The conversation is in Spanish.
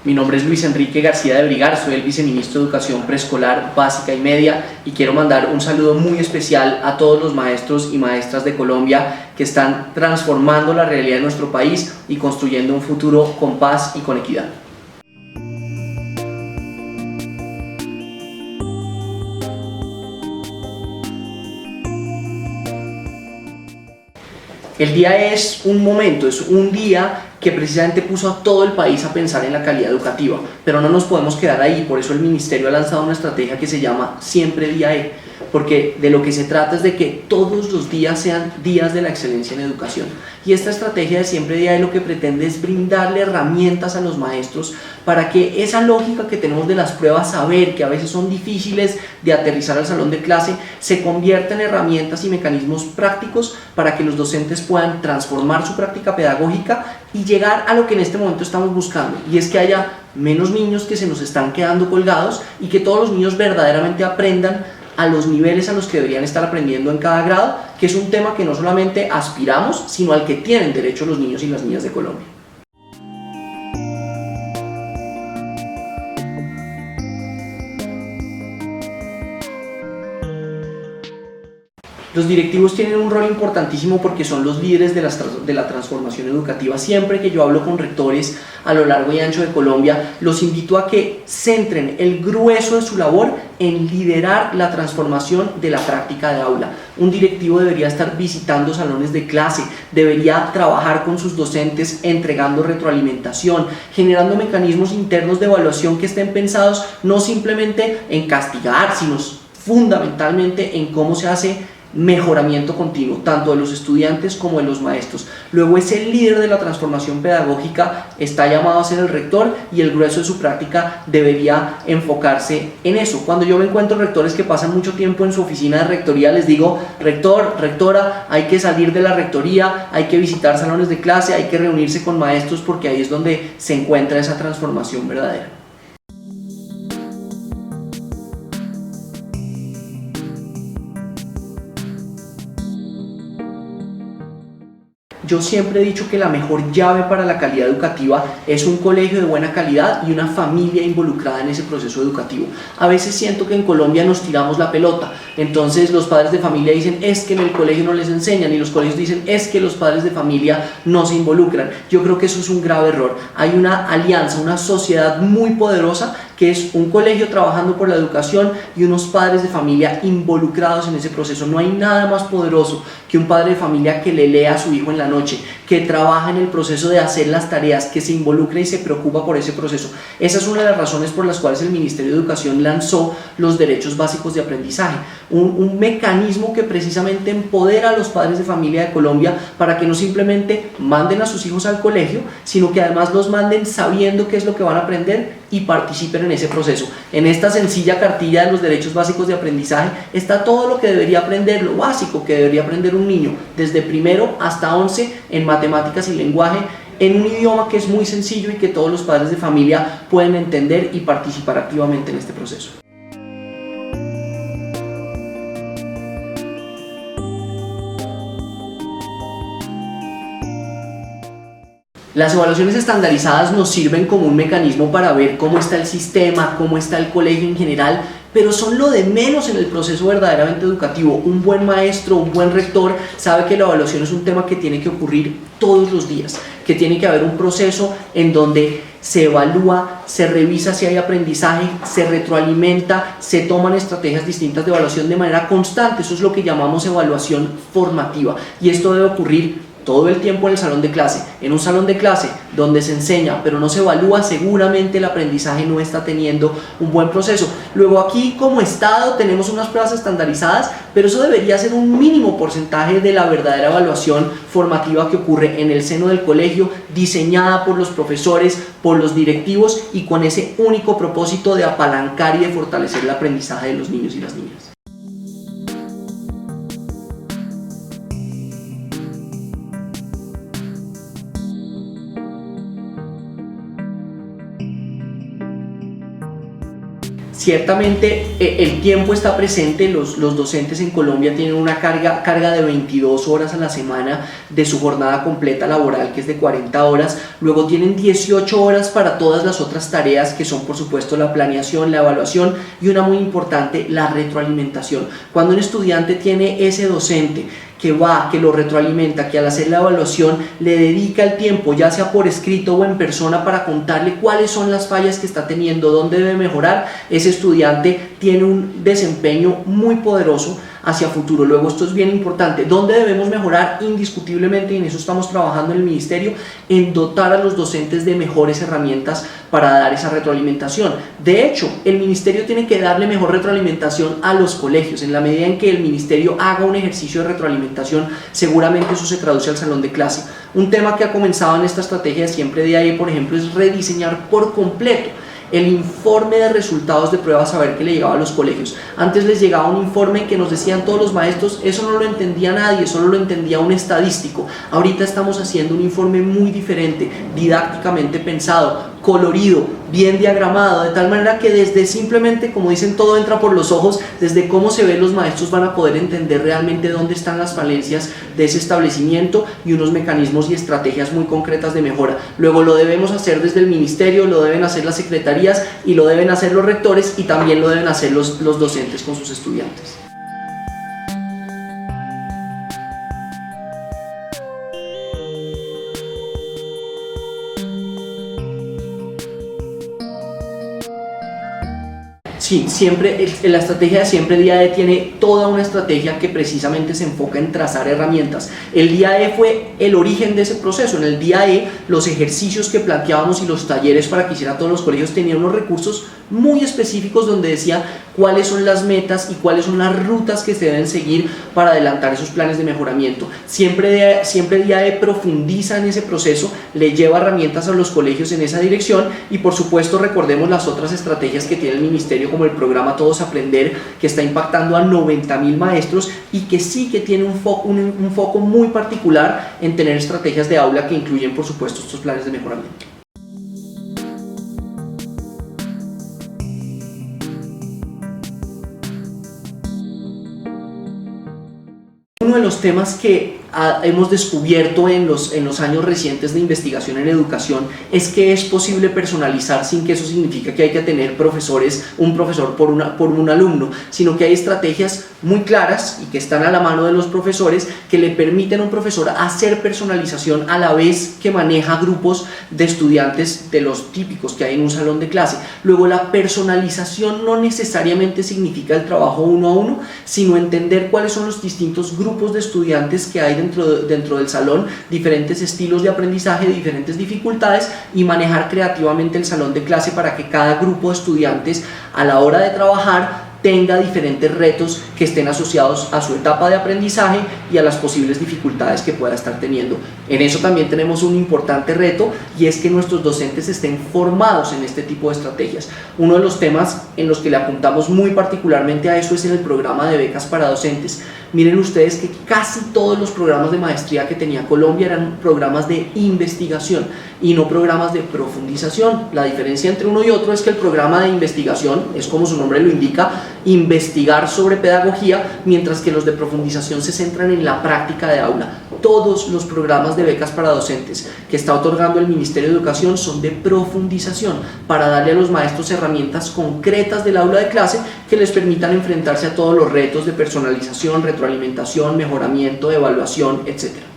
Mi nombre es Luis Enrique García de Brigar, soy el viceministro de Educación Preescolar, Básica y Media y quiero mandar un saludo muy especial a todos los maestros y maestras de Colombia que están transformando la realidad de nuestro país y construyendo un futuro con paz y con equidad. El día es un momento, es un día que precisamente puso a todo el país a pensar en la calidad educativa, pero no nos podemos quedar ahí, por eso el Ministerio ha lanzado una estrategia que se llama Siempre Día E, porque de lo que se trata es de que todos los días sean días de la excelencia en educación. Y esta estrategia de Siempre Día E lo que pretende es brindarle herramientas a los maestros para que esa lógica que tenemos de las pruebas saber, que a veces son difíciles de aterrizar al salón de clase, se convierta en herramientas y mecanismos prácticos para que los docentes puedan transformar su práctica pedagógica y llegar a lo que en este momento estamos buscando, y es que haya menos niños que se nos están quedando colgados y que todos los niños verdaderamente aprendan a los niveles a los que deberían estar aprendiendo en cada grado, que es un tema que no solamente aspiramos, sino al que tienen derecho los niños y las niñas de Colombia. Los directivos tienen un rol importantísimo porque son los líderes de la transformación educativa. Siempre que yo hablo con rectores a lo largo y ancho de Colombia, los invito a que centren el grueso de su labor en liderar la transformación de la práctica de aula. Un directivo debería estar visitando salones de clase, debería trabajar con sus docentes entregando retroalimentación, generando mecanismos internos de evaluación que estén pensados no simplemente en castigar, sino fundamentalmente en cómo se hace mejoramiento continuo, tanto de los estudiantes como de los maestros. Luego ese líder de la transformación pedagógica está llamado a ser el rector y el grueso de su práctica debería enfocarse en eso. Cuando yo me encuentro rectores que pasan mucho tiempo en su oficina de rectoría, les digo: rector, rectora, hay que salir de la rectoría, hay que visitar salones de clase, hay que reunirse con maestros, porque ahí es donde se encuentra esa transformación verdadera. Yo siempre he dicho que la mejor llave para la calidad educativa es un colegio de buena calidad y una familia involucrada en ese proceso educativo. A veces siento que en Colombia nos tiramos la pelota, entonces los padres de familia dicen: es que en el colegio no les enseñan, y los colegios dicen: es que los padres de familia no se involucran. Yo creo que eso es un grave error. Hay una alianza, una sociedad muy poderosa que es un colegio trabajando por la educación y unos padres de familia involucrados en ese proceso. No hay nada más poderoso que un padre de familia que le lea a su hijo en la noche, que trabaja en el proceso de hacer las tareas, que se involucra y se preocupa por ese proceso. Esa es una de las razones por las cuales el Ministerio de Educación lanzó los derechos básicos de aprendizaje, un mecanismo que precisamente empodera a los padres de familia de Colombia para que no simplemente manden a sus hijos al colegio, sino que además los manden sabiendo qué es lo que van a aprender y participen en ese proceso. En esta sencilla cartilla de los derechos básicos de aprendizaje está todo lo que debería aprender, lo básico que debería aprender un niño, desde primero hasta 11 en matemáticas y lenguaje, en un idioma que es muy sencillo y que todos los padres de familia pueden entender y participar activamente en este proceso. Las evaluaciones estandarizadas nos sirven como un mecanismo para ver cómo está el sistema, cómo está el colegio en general, pero son lo de menos en el proceso verdaderamente educativo. Un buen maestro, un buen rector sabe que la evaluación es un tema que tiene que ocurrir todos los días, que tiene que haber un proceso en donde se evalúa, se revisa si hay aprendizaje, se retroalimenta, se toman estrategias distintas de evaluación de manera constante. Eso es lo que llamamos evaluación formativa, y esto debe ocurrir todo el tiempo en el salón de clase. En un salón de clase donde se enseña pero no se evalúa, seguramente el aprendizaje no está teniendo un buen proceso. Luego aquí como Estado tenemos unas pruebas estandarizadas, pero eso debería ser un mínimo porcentaje de la verdadera evaluación formativa que ocurre en el seno del colegio, diseñada por los profesores, por los directivos y con ese único propósito de apalancar y de fortalecer el aprendizaje de los niños y las niñas. Ciertamente el tiempo está presente, los docentes en Colombia tienen una carga de 22 horas a la semana de su jornada completa laboral, que es de 40 horas, luego tienen 18 horas para todas las otras tareas que son por supuesto la planeación, la evaluación y una muy importante, la retroalimentación. Cuando un estudiante tiene ese docente que lo retroalimenta, que al hacer la evaluación le dedica el tiempo, ya sea por escrito o en persona, para contarle cuáles son las fallas que está teniendo, dónde debe mejorar, ese estudiante tiene un desempeño muy poderoso hacia futuro. Luego, esto es bien importante, ¿dónde debemos mejorar? Indiscutiblemente, y en eso estamos trabajando en el ministerio, en dotar a los docentes de mejores herramientas para dar esa retroalimentación. De hecho, el ministerio tiene que darle mejor retroalimentación a los colegios. En la medida en que el ministerio haga un ejercicio de retroalimentación, seguramente eso se traduce al salón de clase. Un tema que ha comenzado en esta estrategia de Siempre Día E, por ejemplo, es rediseñar por completo el informe de resultados de pruebas saber que le llegaba a los colegios. Antes les llegaba un informe que nos decían todos los maestros, eso no lo entendía nadie, solo lo entendía un estadístico. Ahorita estamos haciendo un informe muy diferente, didácticamente pensado, colorido, bien diagramado, de tal manera que desde simplemente, como dicen, todo entra por los ojos, desde cómo se ve, los maestros van a poder entender realmente dónde están las falencias de ese establecimiento y unos mecanismos y estrategias muy concretas de mejora. Luego lo debemos hacer desde el ministerio, lo deben hacer las secretarías y lo deben hacer los rectores y también lo deben hacer los docentes con sus estudiantes. Sí, la estrategia de Siempre Día E tiene toda una estrategia que precisamente se enfoca en trazar herramientas. El Día E fue el origen de ese proceso. En el Día E, los ejercicios que planteábamos y los talleres para que hicieran todos los colegios tenían unos recursos muy específicos donde decía cuáles son las metas y cuáles son las rutas que se deben seguir para adelantar esos planes de mejoramiento. Siempre Día E profundiza en ese proceso, le lleva herramientas a los colegios en esa dirección y por supuesto recordemos las otras estrategias que tiene el ministerio, como el programa Todos Aprender, que está impactando a 90.000 maestros y que sí que tiene un foco muy particular en tener estrategias de aula que incluyen por supuesto estos planes de mejoramiento. Uno de los temas que hemos descubierto en los años recientes de investigación en educación es que es posible personalizar sin que eso signifique que hay que tener un profesor por un alumno, sino que hay estrategias muy claras y que están a la mano de los profesores que le permiten a un profesor hacer personalización a la vez que maneja grupos de estudiantes de los típicos que hay en un salón de clase. Luego, la personalización no necesariamente significa el trabajo uno a uno, sino entender cuáles son los distintos grupos de estudiantes que hay dentro del salón, diferentes estilos de aprendizaje, diferentes dificultades, y manejar creativamente el salón de clase para que cada grupo de estudiantes a la hora de trabajar tenga diferentes retos que estén asociados a su etapa de aprendizaje y a las posibles dificultades que pueda estar teniendo. En eso también tenemos un importante reto, y es que nuestros docentes estén formados en este tipo de estrategias. Uno de los temas en los que le apuntamos muy particularmente a eso es en el programa de becas para docentes. Miren ustedes que casi todos los programas de maestría que tenía Colombia eran programas de investigación y no programas de profundización. La diferencia entre uno y otro es que el programa de investigación es, como su nombre lo indica, investigar sobre pedagogía, mientras que los de profundización se centran en la práctica de aula. Todos los programas de becas para docentes que está otorgando el Ministerio de Educación son de profundización, para darle a los maestros herramientas concretas del aula de clase que les permitan enfrentarse a todos los retos de personalización, retroalimentación, mejoramiento, evaluación, etc.